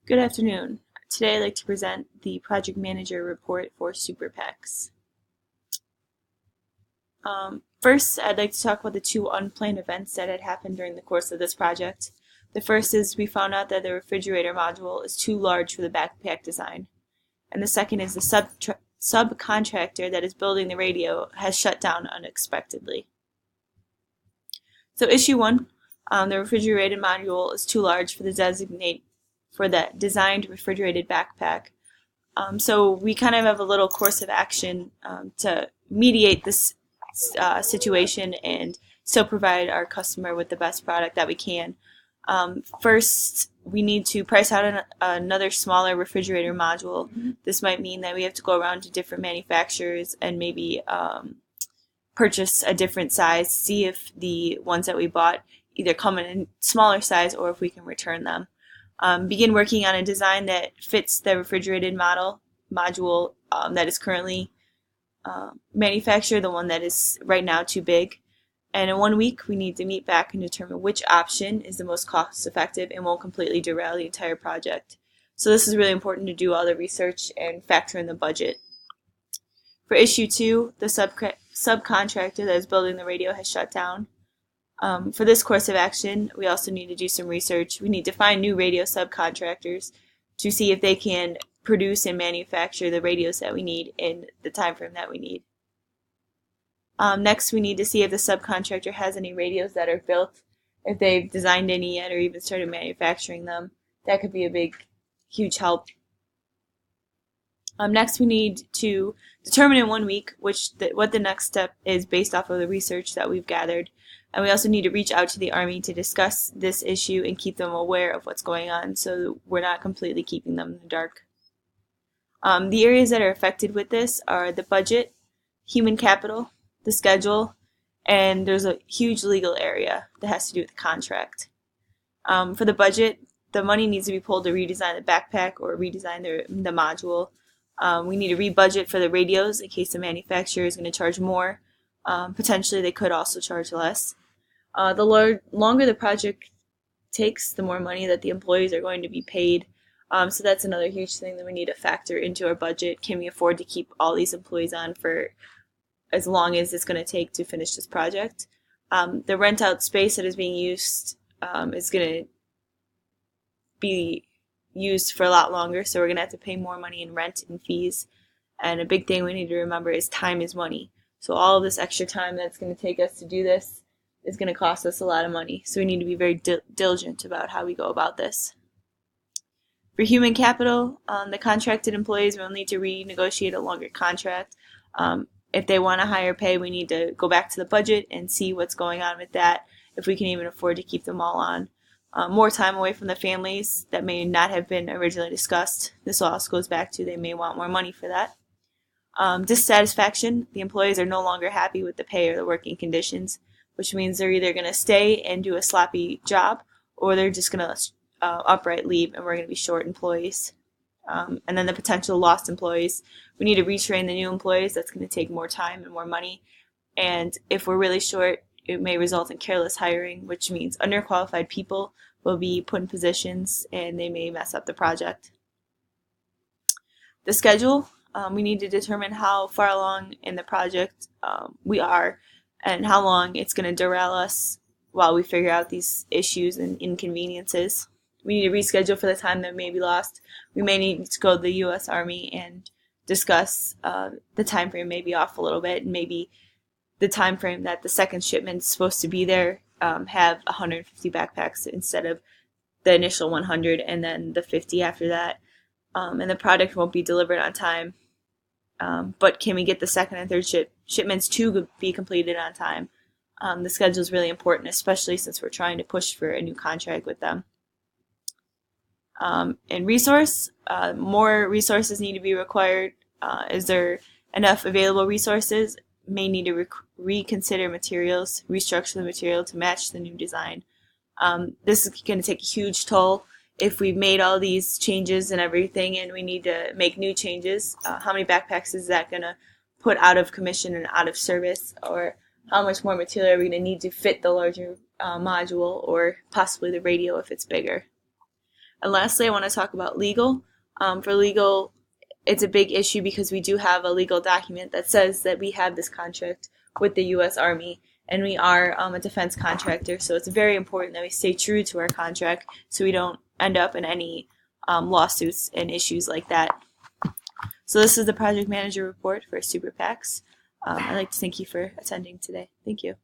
Good afternoon. Today I'd like to present the project manager report for Super PACs. First, I'd like to talk about the two unplanned events that had happened during the course of this project. The first is we found out that the refrigerator module is too large for the backpack design. And the second is the subcontractor that is building the radio has shut down unexpectedly. So issue one, the refrigerated module is too large for the designed refrigerated backpack. So we kind of have a little course of action to mediate this situation and still provide our customer with the best product that we can. First, we need to price out another smaller refrigerator module. This might mean that we have to go around to different manufacturers and maybe purchase a different size, see if the ones that we bought either come in a smaller size or if we can return them. Begin working on a design that fits the refrigerated module that is currently manufactured, the one that is right now too big. And in 1 week, we need to meet back and determine which option is the most cost effective and won't completely derail the entire project. So this is really important to do all the research and factor in the budget. For issue two, the subcontractor that is building the radio has shut down. For this course of action, we also need to do some research. We need to find new radio subcontractors to see if they can produce and manufacture the radios that we need in the time frame that we need. Next, we need to see if the subcontractor has any radios that are built, if they've designed any yet or even started manufacturing them. That could be a huge help. Next, we need to determine in 1 week what the next step is based off of the research that we've gathered. And we also need to reach out to the Army to discuss this issue and keep them aware of what's going on so we're not completely keeping them in the dark. The areas that are affected with this are the budget, human capital, the schedule, and there's a huge legal area that has to do with the contract. For the budget, the money needs to be pulled to redesign the backpack or redesign the module. We need to re-budget for the radios in case the manufacturer is going to charge more. Potentially they could also charge less. The longer the project takes, the more money that the employees are going to be paid. So that's another huge thing that we need to factor into our budget. Can we afford to keep all these employees on for as long as it's going to take to finish this project? The rent out space that is being used is going to be used for a lot longer, so we're going to have to pay more money in rent and fees. And a big thing we need to remember is time is money. So all of this extra time that's going to take us to do this is going to cost us a lot of money. So we need to be very diligent about how we go about this. For human capital, the contracted employees will need to renegotiate a longer contract. If they want a higher pay, we need to go back to the budget and see what's going on with that, if we can even afford to keep them all on. More time away from the families that may not have been originally discussed. This also goes back to they may want more money for that. Dissatisfaction, the employees are no longer happy with the pay or the working conditions, which means they're either going to stay and do a sloppy job or they're just going to outright leave and we're going to be short employees. And then the potential lost employees, we need to retrain the new employees. That's going to take more time and more money. And if we're really short, it may result in careless hiring, which means underqualified people will be put in positions and they may mess up the project. The schedule, we need to determine how far along in the project we are and how long it's going to derail us while we figure out these issues and inconveniences. We need to reschedule for the time that may be lost. We may need to go to the U.S. Army and discuss the time frame may be off a little bit, and maybe the time frame that the second shipment is supposed to be there have 150 backpacks instead of the initial 100 and then the 50 after that. And the product won't be delivered on time. But can we get the second and third shipments to be completed on time? The schedule is really important, especially since we're trying to push for a new contract with them. And more resources need to be required. Is there enough available resources? May need to reconsider materials, restructure the material to match the new design. This is going to take a huge toll if we've made all these changes and everything and we need to make new changes. How many backpacks is that going to put out of commission and out of service? Or how much more material are we going to need to fit the larger module or possibly the radio if it's bigger? And lastly, I want to talk about legal. For legal, it's a big issue because we do have a legal document that says that we have this contract with the U.S. Army, and we are a defense contractor, so it's very important that we stay true to our contract so we don't end up in any lawsuits and issues like that. So this is the project manager report for Super PACs. I'd like to thank you for attending today. Thank you.